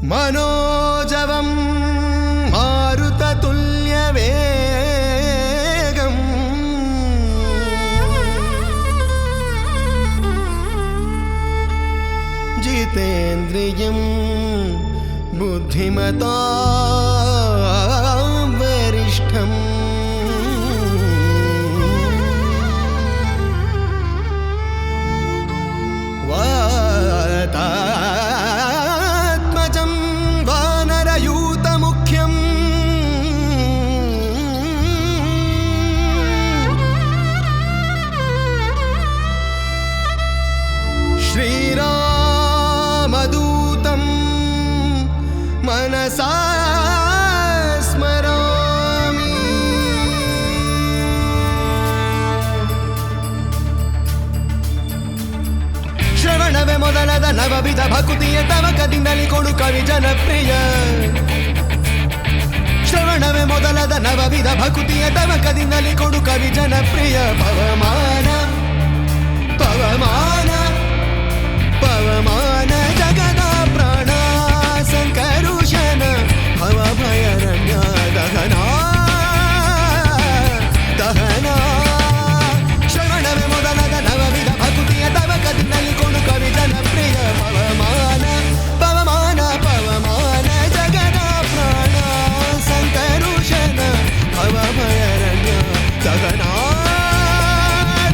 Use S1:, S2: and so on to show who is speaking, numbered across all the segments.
S1: मनोजवं मारुततुल्यवेगम् जितेन्द्रियं बुद्धिमता वरिष्ठम् वातात्मजं वानरयूतमुख्यं श्रीरामदूतं मनसा स्मरामि। ಶ್ರವಣವೇ ಮೊದಲಾದ ನವವಿಧ ಭಕುತಿಯ ತವಕದಿಂದಲಿ ಕೊಡು ಕವಿ ಜನಪ್ರಿಯ. ಶ್ರವಣವೇ ಮೊದಲಾದ ನವವಿಧ ಭಕುತಿಯ ತವಕದಿಂದಲಿ ಕೊಡು ಕವಿ ಜನಪ್ರಿಯ. ಪವಮಾನ ಪವಮಾನ ಪವಮಾನ ಜಗದ ಪ್ರಾಣ ಸಂಕರುಷನ ಭವ ಭಯರಣ್ಯ ದಹನ ದಹನ. ಶ್ರವಣವೇ ಮೊದಲಾದ ನವವಿಧ ಭಕುತಿಯ ತವಕದಿಂದಲಿ ಕೊಡು ಕವಿ ಜನಪ್ರಿಯ. ಪವಮಾನ ಪವಮಾನ ಪವಮಾನ ಜಗದ ಪ್ರಾಣ ಸಂಕರುಷನ ಭವ ಭಯರಣ್ಯ ದಹನ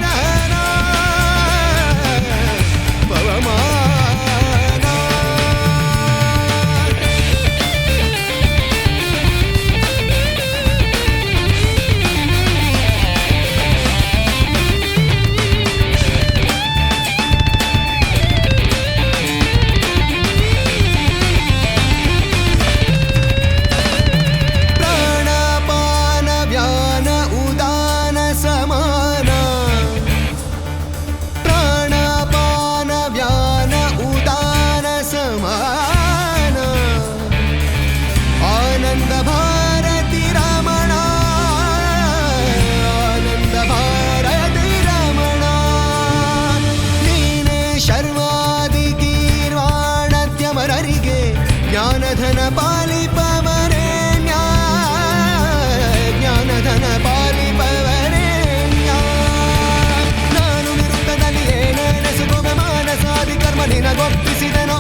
S1: ದಹನ ಪವಮಾನ. ಪ್ರಾಣಪಾನ ವ್ಯಾನ ಉದಾನ ಸಮಾನ. ಪ್ರಾಣಪಾನ ವ್ಯಾನ ಉದಾನ ಸಮಾನ. ಆನಂದ ಭಾರತಿ ರಮಣ ಆನಂದ ಭಾರತಿ ರಮಣ. ನೀನೇ ಶರ್ವಾದಿ ಗೀರ್ವಾಣತ್ಯಮರರಿಗೆ ಜ್ಞಾನಧನ ಪಾಲಿಪವರೇಣ್ಯ ಜ್ಞಾನಧನ ಪಾಲಿಪವರೇಣ್ಯ. ನಾನು ನಿರುಕ್ತದಲ್ಲಿ ಏನೇನೆಸುಗುವ ಮಾನಸಾದಿ ಕರ್ಮ ನಿನಗೊಪ್ಪಿಸಿದೆನೋ.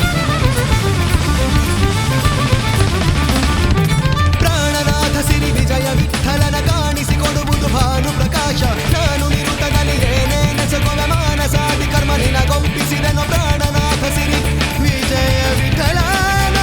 S1: ಪ್ರಾಣನಾಥ ಸಿರಿ ವಿಜಯ ವಿಠಲನ ಕಾಣಿಸಿಕೊಡುವುದು ಭಾನು ಪ್ರಕಾಶ. ನಾನು ನಿರುಕ್ತದಲ್ಲಿ ಏನೇನೆಸುಗುವ ಮಾನಸಾದಿ ಕರ್ಮ ನಿನಗೊಪ್ಪಿಸಿದೆನೋ. ಪ್ರಾಣನಾಥ ಸಿರಿ ವಿಜಯ ವಿಠಲನ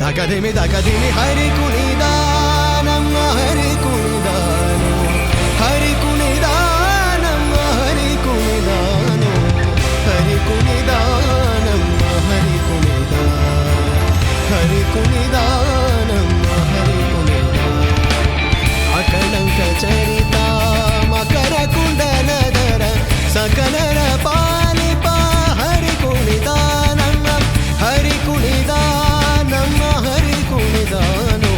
S1: ದಗದಿಮಿ ದಗದಿಮಿ ಹರಿ ಕುಣಿದಾನಮ್ಮ ಹರಿ ಕುಣಿದಾನು ಹರಿ ಕುಣಿದಾನಮ್ಮ ಹರಿ ಕುಣಿದಾನು ಹರಿ ಕುಣಿದಾನಮ್ಮ ಹರಿ ಕುಣಿದ ಹರಿ ಕುಣಿದಾನಮ್ಮ ಹರಿ ಕುಣಿದ. ಅಕಳಂಕ ಚರಿತ ಮಕರ ಕುಂಡಲಧರ ಸಕಲರ ಪಾಲಿಪ ಹರಿ ಕುಣಿದಾನಮ್ಮ ಹರಿ ಕುಣಿದಾನಮ್ಮ ಹರಿ ಕುಣಿದಾನೋ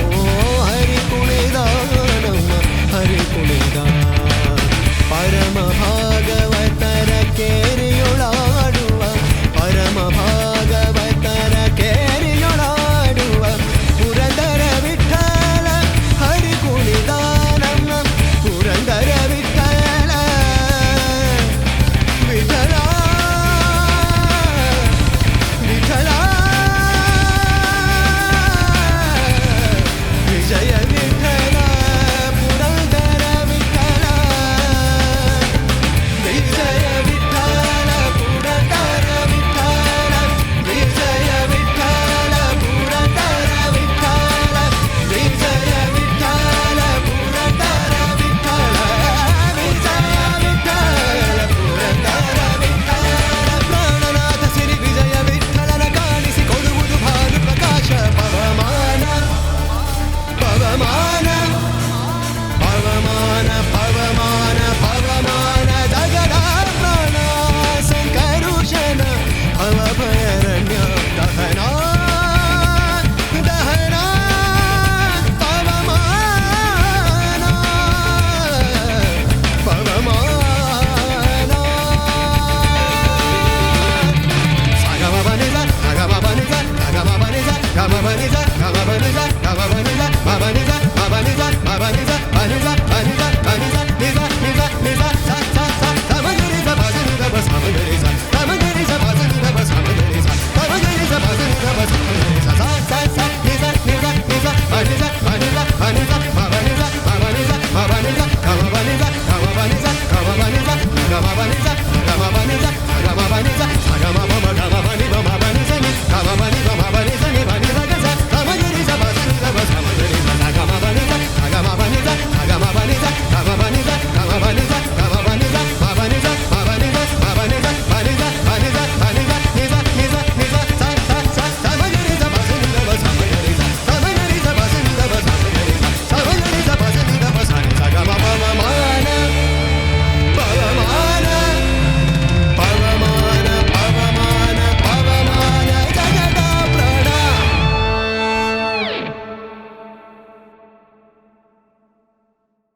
S1: ಗಮ ಬನಿಜ ಗಮ ಬನಿಜ ಗಮ ಬನಿಜ ಮ ಬನಿಜ ಮ ಬನಿಜ ಮ ಬನಿಜ